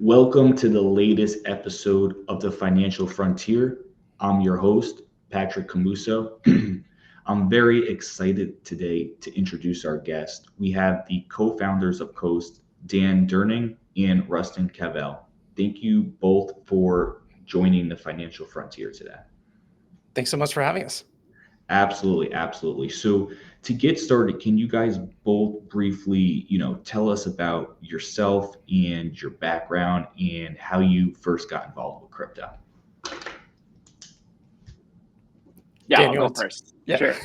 Welcome to the latest episode of the Financial Frontier. I'm your host, Patrick Camuso. I'm very excited today to introduce our guest. We have the co-founders of Coast, Dan Durning and Rustin Cavel. Thank you both for joining the Financial Frontier today. Thanks so much for having us. Absolutely, absolutely. So to get started, can you guys both briefly, tell us about yourself and your background and how you first got involved with crypto? Yeah, Dan, I'll you go want to? first. Yeah. Sure.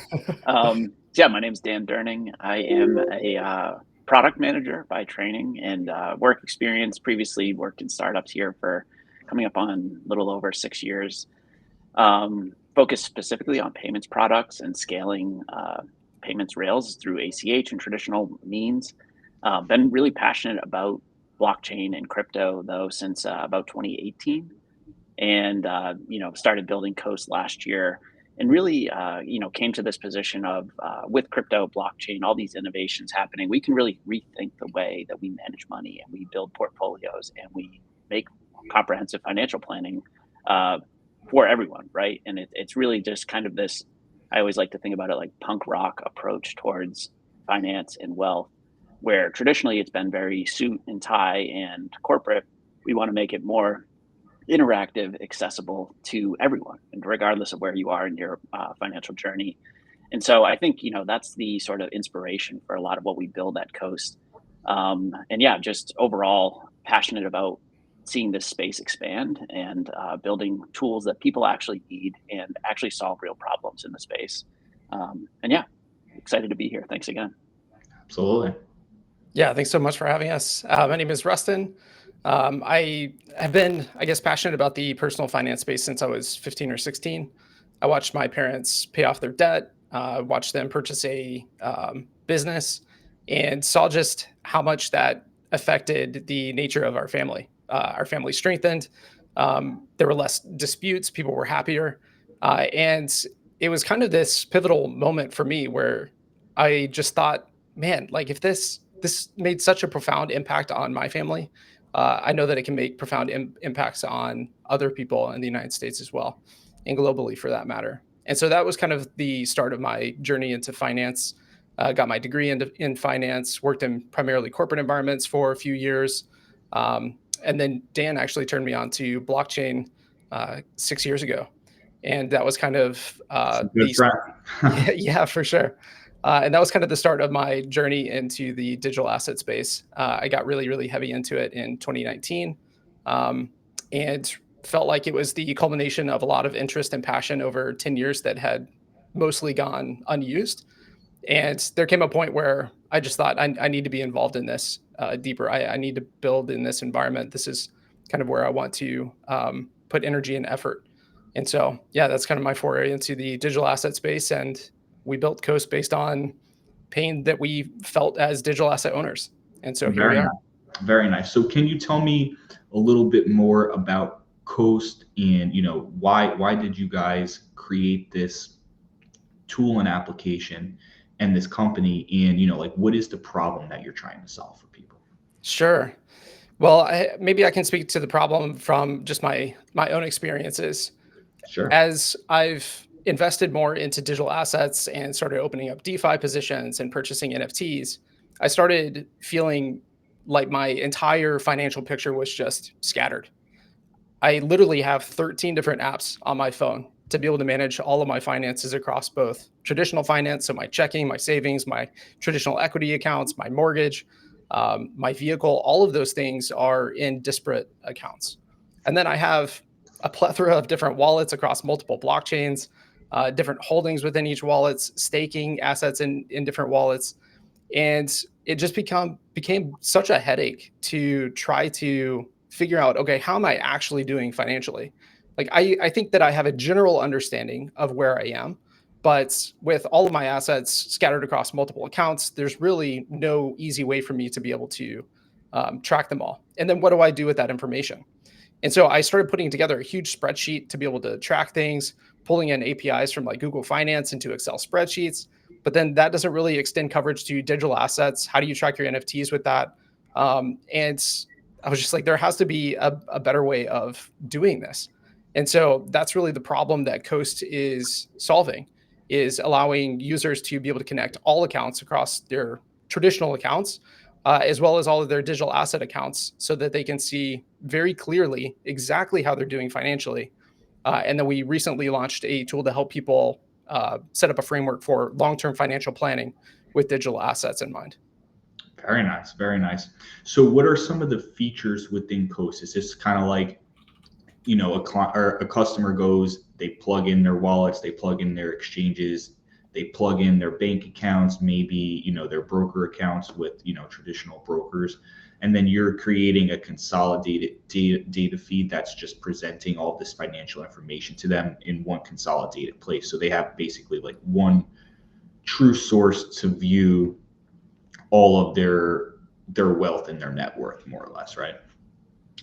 Yeah, my name's Dan Durning. I am a product manager by training and work experience. Previously worked in startups here for coming up on a little over 6 years. Focused specifically on payments products and scaling payments rails through ACH and traditional means. Been really passionate about blockchain and crypto though since about 2018, and started building Coast last year, and really came to this position of with crypto, blockchain, all these innovations happening, we can really rethink the way that we manage money and we build portfolios and we make comprehensive financial planning uh, for everyone, right? And it's really just kind of this, I always like to think about it like punk rock approach towards finance and wealth, where traditionally it's been very suit and tie and corporate. We want to make it more interactive, accessible to everyone, and regardless of where you are in your financial journey. And so I think that's the sort of inspiration for a lot of what we build at Coast. And yeah, just overall passionate about seeing this space expand and building tools that people actually need and actually solve real problems in the space. And yeah, excited to be here. Thanks again. Absolutely. Yeah, thanks so much for having us. My name is Rustin. I have been, I guess, passionate about the personal finance space since I was 15 or 16. I watched my parents pay off their debt, watched them purchase a business, and saw just how much that affected the nature of our family. Our family strengthened. There were less disputes. People were happier. And it was kind of this pivotal moment for me where I just thought, man, like if this made such a profound impact on my family, I know that it can make profound impacts on other people in the United States as well, and globally for that matter. And so that was kind of the start of my journey into finance. Got my degree in finance, worked in primarily corporate environments for a few years. And then Dan actually turned me on to blockchain 6 years ago. And that was kind of Good friend. yeah, for sure. And that was kind of the start of my journey into the digital asset space. I got really, really heavy into it in 2019, and felt like it was the culmination of a lot of interest and passion over 10 years that had mostly gone unused. And there came a point where I just thought, I need to be involved in this deeper. I need to build in this environment. This is kind of where I want to put energy and effort. And so, yeah, that's kind of my foray into the digital asset space. And we built Coast based on pain that we felt as digital asset owners. And so here we Very are. nice. Very nice. So can you tell me a little bit more about Coast and why did you guys create this tool and application and this company, and like what is the problem that you're trying to solve for people? Sure. Well, maybe I can speak to the problem from just my own experiences. Sure. As I've invested more into digital assets and started opening up DeFi positions and purchasing NFTs, I started feeling like my entire financial picture was just scattered. I literally have 13 different apps on my phone to be able to manage all of my finances across both traditional finance, so my checking, my savings, my traditional equity accounts, my mortgage, my vehicle. All of those things are in disparate accounts. And then I have a plethora of different wallets across multiple blockchains, different holdings within each wallet, staking assets in different wallets. And it just became such a headache to try to figure out, okay, how am I actually doing financially? Like I think that I have a general understanding of where I am, but with all of my assets scattered across multiple accounts, there's really no easy way for me to be able to track them all. And then what do I do with that information? And so I started putting together a huge spreadsheet to be able to track things, pulling in APIs from like Google Finance into Excel spreadsheets. But then that doesn't really extend coverage to digital assets. How do you track your NFTs with that? And I was just like, there has to be a better way of doing this. And so that's really the problem that Coast is solving, is allowing users to be able to connect all accounts across their traditional accounts, as well as all of their digital asset accounts, so that they can see very clearly exactly how they're doing financially. And then we recently launched a tool to help people set up a framework for long-term financial planning with digital assets in mind. Very nice, very nice. So what are some of the features within Coast? Is this kind of like, a customer goes, they plug in their wallets, they plug in their exchanges, they plug in their bank accounts, maybe, their broker accounts with, traditional brokers. And then you're creating a consolidated data feed that's just presenting all this financial information to them in one consolidated place. So they have basically like one true source to view all of their wealth and their net worth, more or less, right?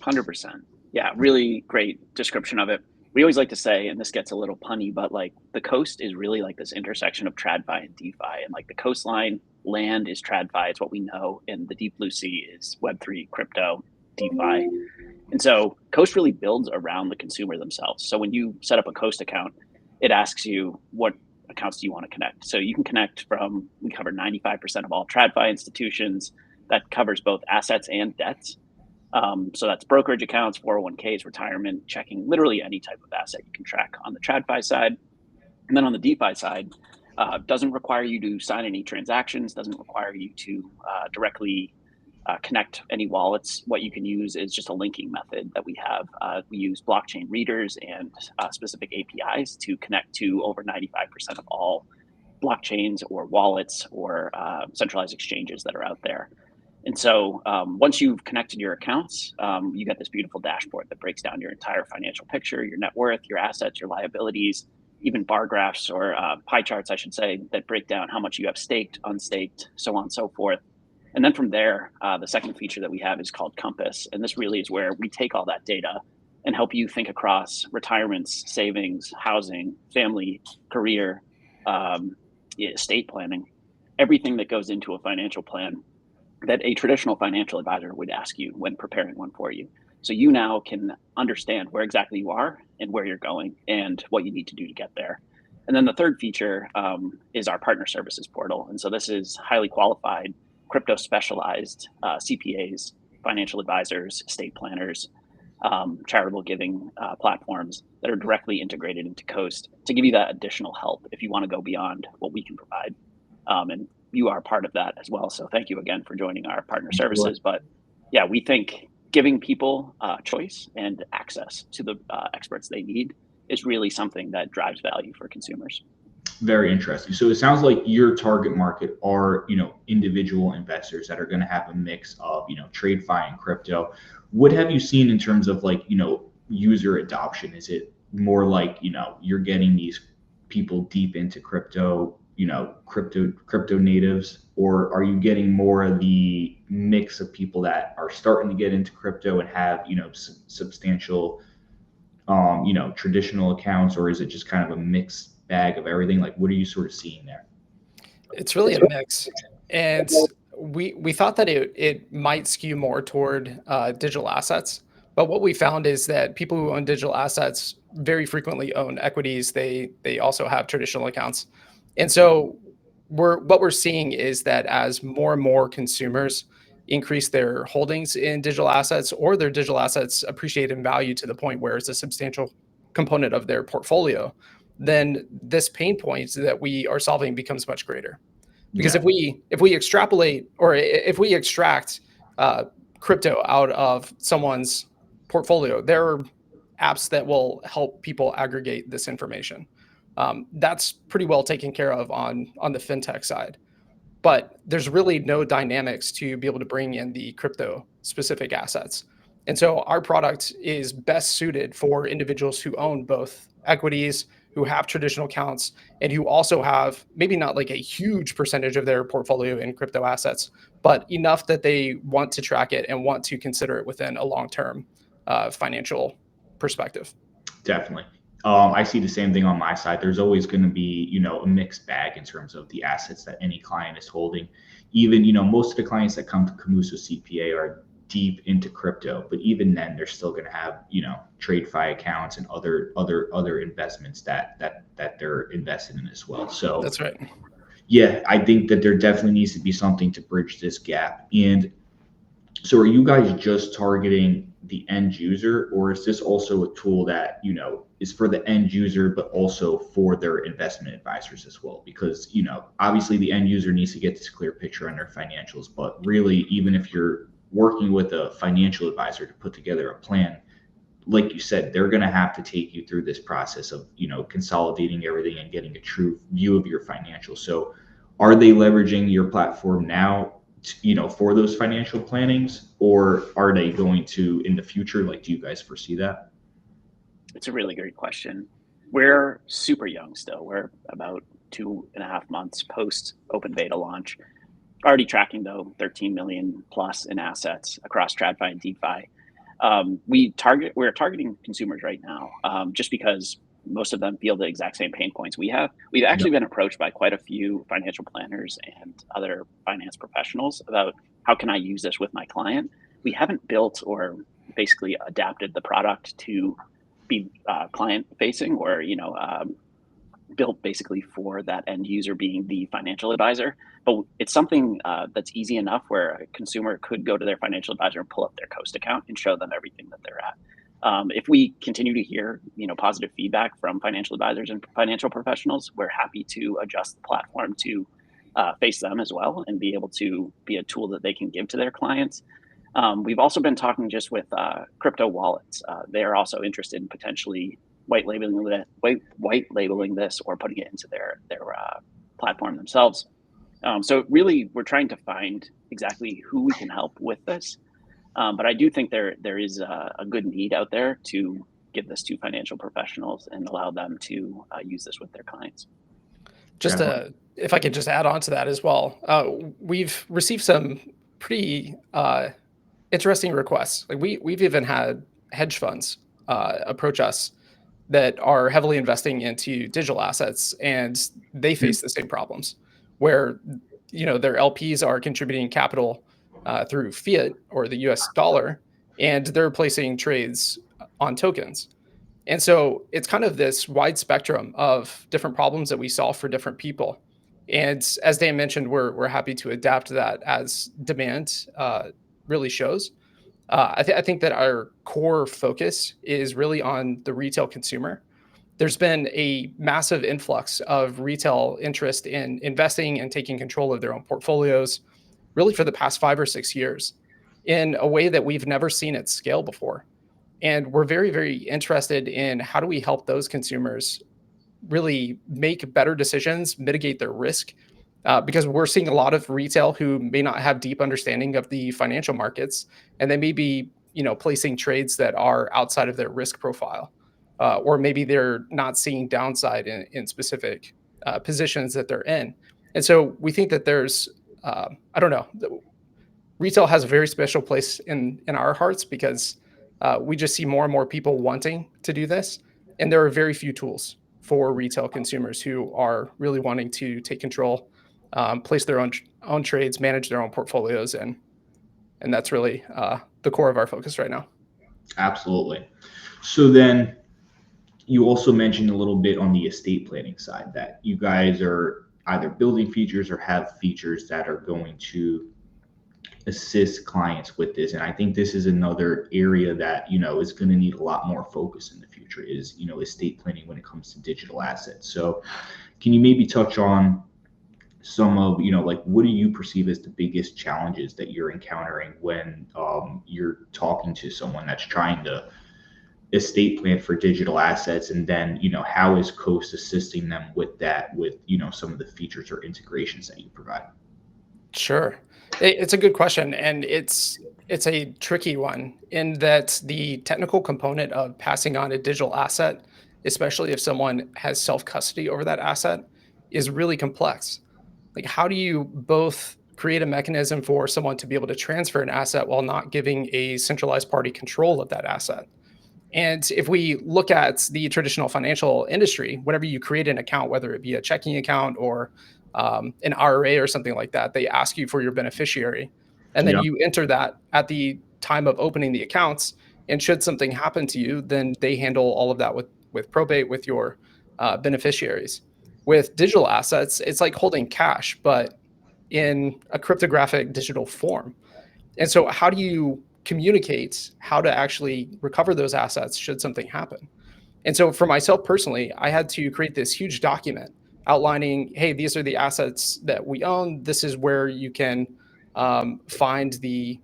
100%. Yeah, really great description of it. We always like to say, and this gets a little punny, but like the Coast is really like this intersection of TradFi and DeFi. And like the coastline land is TradFi, it's what we know, and the deep blue sea is Web3, crypto, DeFi. And so Coast really builds around the consumer themselves. So when you set up a Coast account, it asks you, what accounts do you want to connect? So you can connect from, we cover 95% of all TradFi institutions. That covers both assets and debts. So that's brokerage accounts, 401ks, retirement, checking, literally any type of asset you can track on the TradFi side. And then on the DeFi side, doesn't require you to sign any transactions, doesn't require you to directly connect any wallets. What you can use is just a linking method that we have. We use blockchain readers and specific APIs to connect to over 95% of all blockchains or wallets or centralized exchanges that are out there. And so once you've connected your accounts, you get this beautiful dashboard that breaks down your entire financial picture, your net worth, your assets, your liabilities, even bar graphs or pie charts, I should say, that break down how much you have staked, unstaked, so on and so forth. And then from there, the second feature that we have is called Compass. And this really is where we take all that data and help you think across retirements, savings, housing, family, career, estate planning, everything that goes into a financial plan that a traditional financial advisor would ask you when preparing one for you. So you now can understand where exactly you are and where you're going and what you need to do to get there. And then the third feature is our partner services portal. And so this is highly qualified, crypto specialized CPAs, financial advisors, estate planners, charitable giving platforms that are directly integrated into Coast to give you that additional help if you want to go beyond what we can provide. And you are part of that as well. So thank you again for joining our partner services. But yeah, we think giving people choice and access to the experts they need is really something that drives value for consumers. Very interesting. So it sounds like your target market are, individual investors that are going to have a mix of, TradFi and crypto. What have you seen in terms of like, user adoption? Is it more like, you're getting these people deep into crypto, crypto natives, or are you getting more of the mix of people that are starting to get into crypto and have, substantial, traditional accounts, or is it just kind of a mixed bag of everything? Like, what are you sort of seeing there? It's really a mix. And we thought that it might skew more toward digital assets. But what we found is that people who own digital assets very frequently own equities. They also have traditional accounts. And so what we're seeing is that as more and more consumers increase their holdings in digital assets, or their digital assets appreciate in value to the point where it's a substantial component of their portfolio, then this pain point that we are solving becomes much greater. Because if we extrapolate, or if we extract crypto out of someone's portfolio, there are apps that will help people aggregate this information. That's pretty well taken care of on the fintech side. But there's really no dynamics to be able to bring in the crypto specific assets. And so our product is best suited for individuals who own both equities, who have traditional accounts, and who also have maybe not like a huge percentage of their portfolio in crypto assets, but enough that they want to track it and want to consider it within a long-term financial perspective. Definitely. I see the same thing on my side. There's always going to be, a mixed bag in terms of the assets that any client is holding. Even, most of the clients that come to Camuso CPA are deep into crypto, but even then they're still going to have, TradFi accounts and other investments that they're invested in as well. So that's right. Yeah, I think that there definitely needs to be something to bridge this gap. And so are you guys just targeting the end user, or is this also a tool that, is for the end user, but also for their investment advisors as well? Because, obviously the end user needs to get this clear picture on their financials, but really, even if you're working with a financial advisor to put together a plan, like you said, they're going to have to take you through this process of, consolidating everything and getting a true view of your financials. So are they leveraging your platform now, for those financial plannings, or are they going to in the future? Like, do you guys foresee that? It's a really great question. We're super young still. We're about 2.5 months post open beta launch. Already tracking though 13 million plus in assets across TradFi and DeFi. We're targeting consumers right now, just because most of them feel the exact same pain points we have. We've actually been approached by quite a few financial planners and other finance professionals about how can I use this with my client. We haven't built or basically adapted the product to be client facing, or built basically for that end user being the financial advisor. But it's something that's easy enough where a consumer could go to their financial advisor and pull up their Coast account and show them everything that they're at. If we continue to hear, positive feedback from financial advisors and financial professionals, we're happy to adjust the platform to face them as well and be able to be a tool that they can give to their clients. We've also been talking just with crypto wallets. They are also interested in potentially white labeling this or putting it into their platform themselves. So really, we're trying to find exactly who we can help with this. But I do think there is a good need out there to give this to financial professionals and allow them to use this with their clients. If I could just add on to that as well, we've received some pretty interesting requests. Like we've even had hedge funds approach us that are heavily investing into digital assets, and they face the same problems where their LPs are contributing capital through fiat or the US dollar, and they're placing trades on tokens. And so it's kind of this wide spectrum of different problems that we solve for different people. And as Dan mentioned, we're happy to adapt to that as demand really shows. I think that our core focus is really on the retail consumer. There's been a massive influx of retail interest in investing and taking control of their own portfolios, really for the past 5 or 6 years, in a way that we've never seen at scale before. And we're very, very interested in how do we help those consumers really make better decisions, mitigate their risk, because we're seeing a lot of retail who may not have deep understanding of the financial markets, and they may be, placing trades that are outside of their risk profile, or maybe they're not seeing downside in specific positions that they're in. And so we think that there's, I don't know, retail has a very special place in our hearts because we just see more and more people wanting to do this, and there are very few tools for retail consumers who are really wanting to take control, place their own trades, manage their own portfolios, and that's really the core of our focus right now. Absolutely. So then you also mentioned a little bit on the estate planning side that you guys are either building features or have features that are going to assist clients with this. And I think this is another area that, is going to need a lot more focus in the future is, estate planning when it comes to digital assets. So can you maybe touch on some of, like, what do you perceive as the biggest challenges that you're encountering when you're talking to someone that's trying to estate plan for digital assets? And then, how is Coast assisting them with that, with, some of the features or integrations that you provide? Sure. It's a good question, and it's a tricky one in that the technical component of passing on a digital asset, especially if someone has self-custody over that asset, is really complex. Like, how do you both create a mechanism for someone to be able to transfer an asset while not giving a centralized party control of that asset? And if we look at the traditional financial industry, whenever you create an account, whether it be a checking account or an IRA or something like that, they ask you for your beneficiary. And then you enter that at the time of opening the accounts. And should something happen to you, then they handle all of that with probate with your beneficiaries. With digital assets, it's like holding cash, but in a cryptographic digital form. And so how do you communicate how to actually recover those assets should something happen? And so for myself personally, I had to create this huge document outlining, hey, these are the assets that we own. This is where you can find the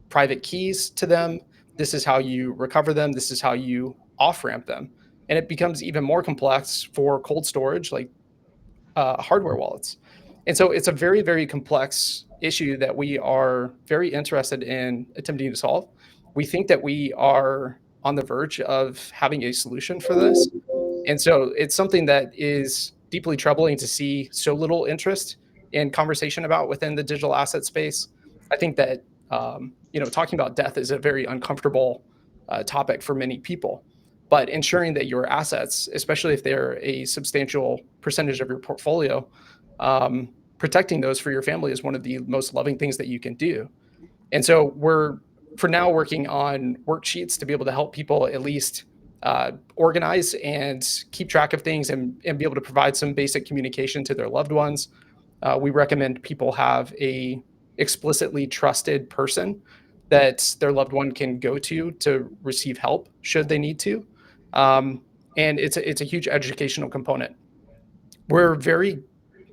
private keys to them. This is how you recover them. This is how you off ramp them. And it becomes even more complex for cold storage, like hardware wallets. And so it's a very, very complex issue that we are very interested in attempting to solve. We think that we are on the verge of having a solution for this. And so it's something that is deeply troubling to see so little interest in conversation about within the digital asset space. I think that, talking about death is a very uncomfortable topic for many people. But ensuring that your assets, especially if they're a substantial percentage of your portfolio, protecting those for your family is one of the most loving things that you can do. And so we're, for now, working on worksheets to be able to help people at least organize and keep track of things and be able to provide some basic communication to their loved ones. We recommend people have a explicitly trusted person that their loved one can go to receive help should they need to. And it's a huge educational component. We're very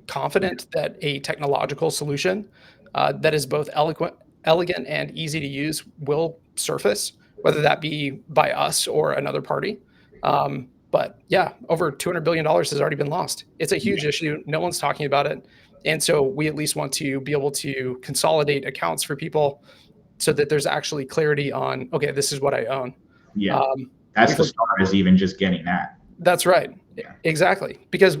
confident that a technological solution that is both elegant and easy to use will surface, whether that be by us or another party. But yeah, over $200 billion has already been lost. It's a huge issue. No one's talking about it. And so we at least want to be able to consolidate accounts for people so that there's actually clarity on, okay, this is what I own. Yeah. That's the start, is even just getting that. That's right. Yeah. Exactly. Because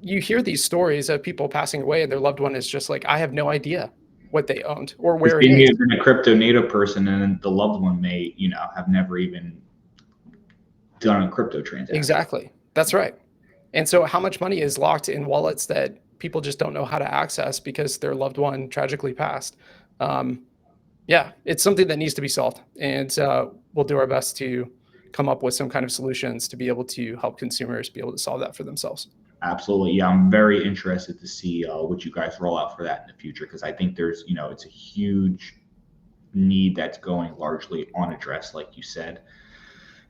you hear these stories of people passing away and their loved one is just like, I have no idea what they owned or where it is. They may have been a crypto native person, and the loved one may, have never even done a crypto transaction. Exactly. That's right. And so how much money is locked in wallets that people just don't know how to access because their loved one tragically passed? Yeah, it's something that needs to be solved. And we'll do our best to come up with some kind of solutions to be able to help consumers be able to solve that for themselves. Absolutely. Yeah, I'm very interested to see what you guys roll out for that in the future, because I think there's, it's a huge need that's going largely unaddressed, like you said.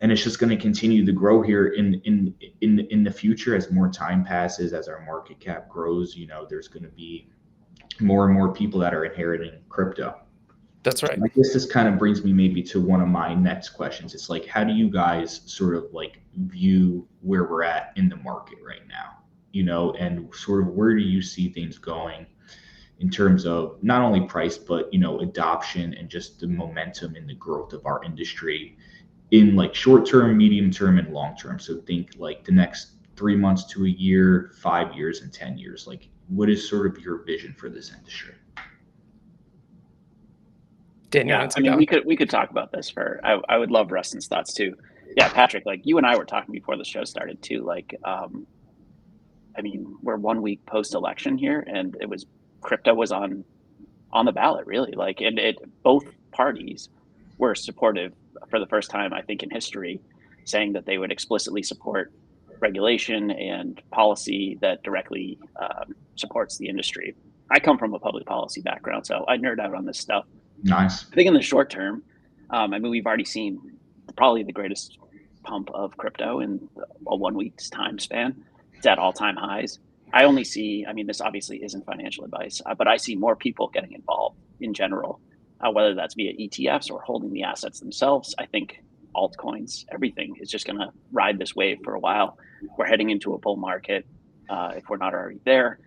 And it's just going to continue to grow here in the future as more time passes, as our market cap grows. There's going to be more and more people that are inheriting crypto. That's right. I guess this kind of brings me maybe to one of my next questions. It's like, how do you guys sort of like view where we're at in the market right now? And sort of where do you see things going in terms of not only price, but, adoption and just the momentum in the growth of our industry in like short term, medium term, and long term. So think like the next 3 months to a year, 5 years, and 10 years. Like, what is sort of your vision for this industry? Daniel, yeah, I mean, we could talk about this for. I would love Rustin's thoughts too. Yeah, Patrick, like you and I were talking before the show started too. Like, I mean, we're 1 week post election here, and crypto was on the ballot, really. Like, and both parties were supportive for the first time, I think, in history, saying that they would explicitly support regulation and policy that directly supports the industry. I come from a public policy background, so I nerd out on this stuff. Nice. I think in the short term, I mean, we've already seen probably the greatest pump of crypto in a 1 week's time span. It's at all-time highs. I only see, I mean, this obviously isn't financial advice, but I see more people getting involved in general, whether that's via ETFs or holding the assets themselves. I think altcoins, everything is just going to ride this wave for a while. We're heading into a bull market if we're not already there.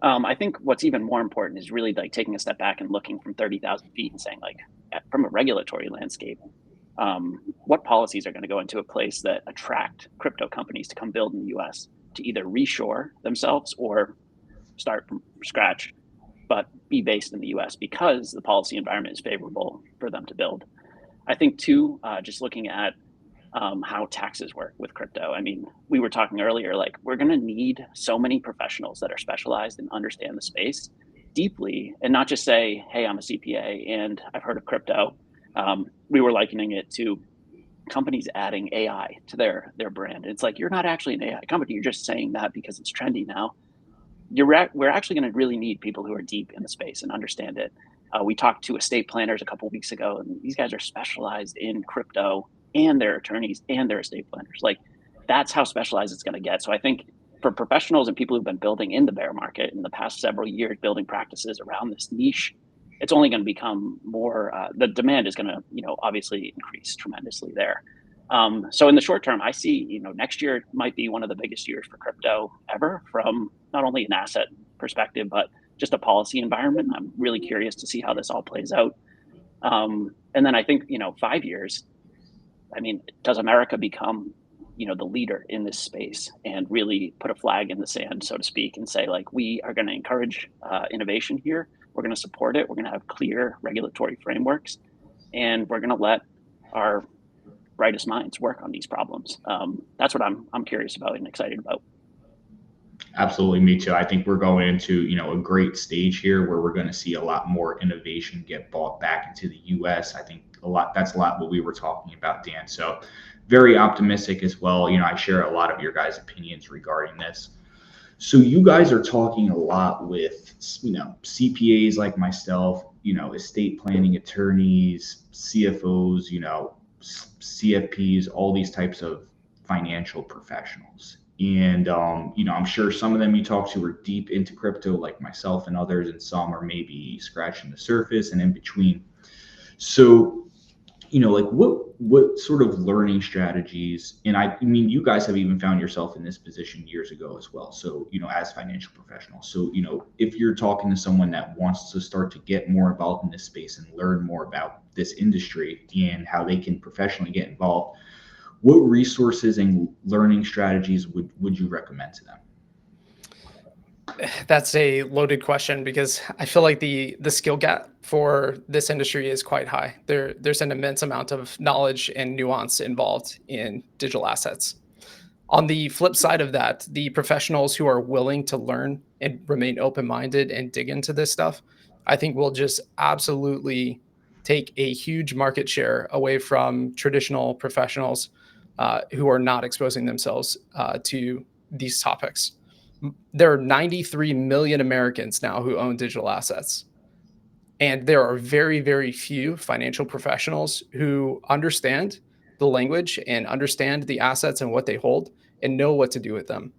I think what's even more important is really like taking a step back and looking from 30,000 feet and saying, like, from a regulatory landscape, what policies are going to go into a place that attract crypto companies to come build in the US to either reshore themselves or start from scratch, but be based in the US because the policy environment is favorable for them to build. I think too, just looking at how taxes work with crypto. I mean, we were talking earlier, like we're going to need so many professionals that are specialized and understand the space deeply and not just say, hey, I'm a CPA and I've heard of crypto We were likening it to companies adding AI to their brand. It's like, you're not actually an AI company. You're just saying that because it's trendy now. We're actually going to really need people who are deep in the space and understand it. We talked to estate planners a couple of weeks ago, and these guys are specialized in crypto, and they're attorneys and they're estate planners. Like, that's how specialized it's going to get. So I think for professionals and people who've been building in the bear market in the past several years, building practices around this niche, it's only going to become more, the demand is going to, obviously increase tremendously there. So in the short term, I see, next year might be one of the biggest years for crypto ever, from not only an asset perspective, but just a policy environment. I'm really curious to see how this all plays out. And then I think, 5 years, does America become, the leader in this space and really put a flag in the sand, so to speak, and say, like, we are going to encourage innovation here. We're going to support it. We're going to have clear regulatory frameworks, and we're going to let our brightest minds work on these problems. That's what I'm curious about and excited about. Absolutely, me too. I think we're going into, a great stage here where we're going to see a lot more innovation get brought back into the U.S. I think that's a lot what we were talking about, Dan. So very optimistic as well. I share a lot of your guys' opinions regarding this. So you guys are talking a lot with, CPAs like myself, estate planning attorneys, CFOs, CFPs, all these types of financial professionals. And, I'm sure some of them you talk to are deep into crypto like myself and others, and some are maybe scratching the surface and in between. So, like what sort of learning strategies, and you guys have even found yourself in this position years ago as well. So, as financial professionals. So, if you're talking to someone that wants to start to get more involved in this space and learn more about this industry and how they can professionally get involved, what resources and learning strategies would you recommend to them? That's a loaded question, because I feel like the skill gap for this industry is quite high. There's an immense amount of knowledge and nuance involved in digital assets. On the flip side of that, the professionals who are willing to learn and remain open-minded and dig into this stuff, I think will just absolutely take a huge market share away from traditional professionals who are not exposing themselves to these topics. There are 93 million Americans now who own digital assets. And there are very, very few financial professionals who understand the language and understand the assets and what they hold and know what to do with them.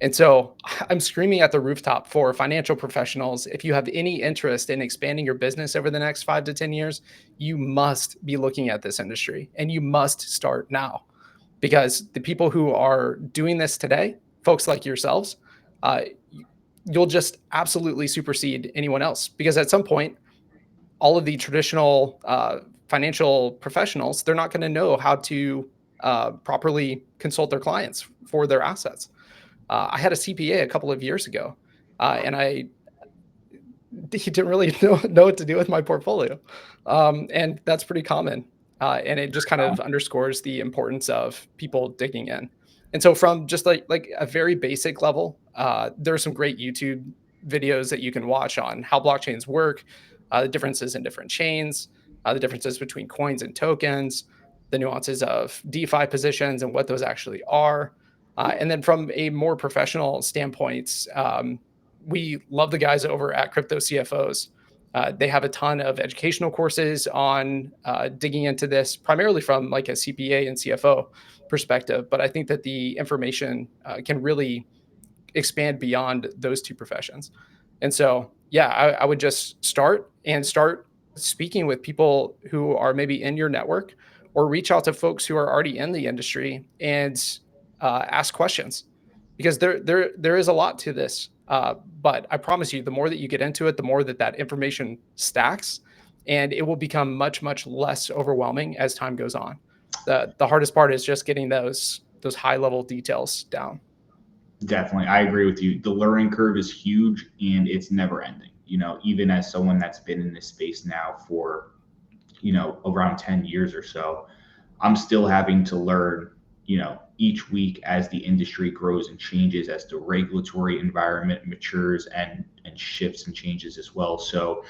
And so I'm screaming at the rooftop for financial professionals. If you have any interest in expanding your business over the next 5 to 10 years, you must be looking at this industry, and you must start now, because the people who are doing this today, folks like yourselves, you'll just absolutely supersede anyone else, because at some point, all of the traditional financial professionals, they're not going to know how to properly consult their clients for their assets. I had a CPA a couple of years ago, and he didn't really know what to do with my portfolio. And that's pretty common. And it just kind of underscores the importance of people digging in. And so from just like a very basic level, there are some great YouTube videos that you can watch on how blockchains work, the differences in different chains, the differences between coins and tokens, the nuances of DeFi positions and what those actually are. And then from a more professional standpoint, we love the guys over at Crypto CFOs. They have a ton of educational courses on digging into this, primarily from like a CPA and CFO perspective. But I think that the information can really expand beyond those two professions. And so, yeah, I would just start speaking with people who are maybe in your network, or reach out to folks who are already in the industry and ask questions, because there is a lot to this. But I promise you, the more that you get into it, the more that information stacks, and it will become much, much less overwhelming as time goes on. The hardest part is just getting those high level details down. Definitely. I agree with you. The learning curve is huge, and it's never ending. Even as someone that's been in this space now for, around 10 years or so, I'm still having to learn, each week as the industry grows and changes, as the regulatory environment matures and shifts and changes as well. So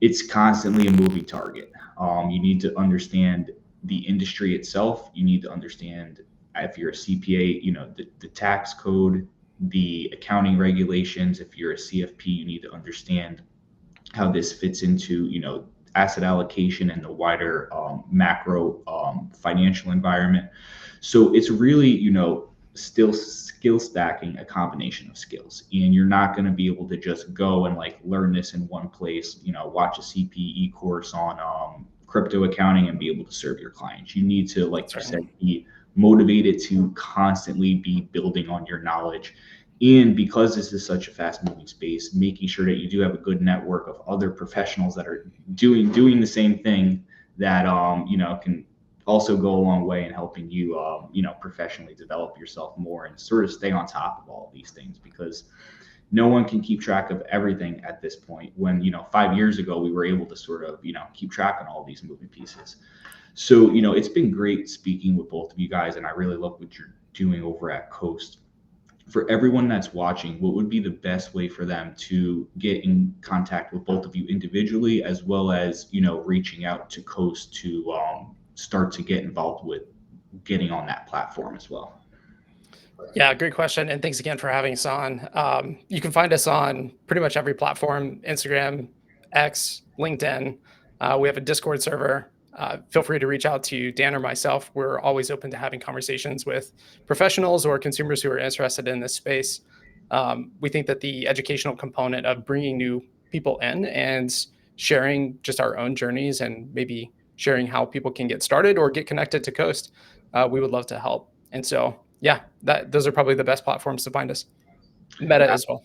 it's constantly a moving target. You need to understand the industry itself. You need to understand, if you're a CPA, the tax code, the accounting regulations. If you're a CFP, you need to understand how this fits into, asset allocation and the wider macro financial environment. So it's really, still skill stacking, a combination of skills. And you're not going to be able to just go and like learn this in one place, watch a CPE course on crypto accounting and be able to serve your clients. You need to, like you said, be motivated to constantly be building on your knowledge. And because this is such a fast moving space, making sure that you do have a good network of other professionals that are doing the same thing, that can also go a long way in helping you professionally develop yourself more and sort of stay on top of all of these things, because no one can keep track of everything at this point, when 5 years ago we were able to sort of keep track on all these moving pieces. So it's been great speaking with both of you guys, and I really love what you're doing over at Coast. For everyone that's watching, what would be the best way for them to get in contact with both of you individually, as well as reaching out to Coast to start to get involved with getting on that platform as well? Yeah, great question. And thanks again for having us on. You can find us on pretty much every platform: Instagram, X, LinkedIn. We have a Discord server. Feel free to reach out to Dan or myself. We're always open to having conversations with professionals or consumers who are interested in this space. We think that the educational component of bringing new people in and sharing just our own journeys, and maybe sharing how people can get started or get connected to Coast, we would love to help. And so, yeah, those are probably the best platforms to find us. Meta as well.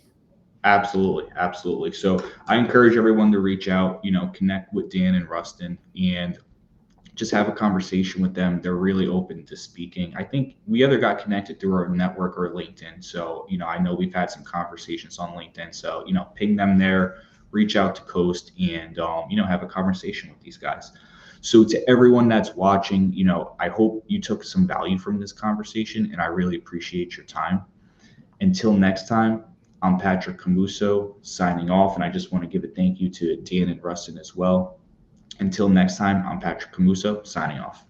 Absolutely. So I encourage everyone to reach out, connect with Dan and Rustin, and just have a conversation with them. They're really open to speaking. I think we either got connected through our network or LinkedIn. So, I know we've had some conversations on LinkedIn. So, ping them there, reach out to Coast, and, have a conversation with these guys. So to everyone that's watching, I hope you took some value from this conversation, and I really appreciate your time. Until next time, I'm Patrick Camuso signing off, and I just want to give a thank you to Dan and Rustin as well. Until next time, I'm Patrick Camuso signing off.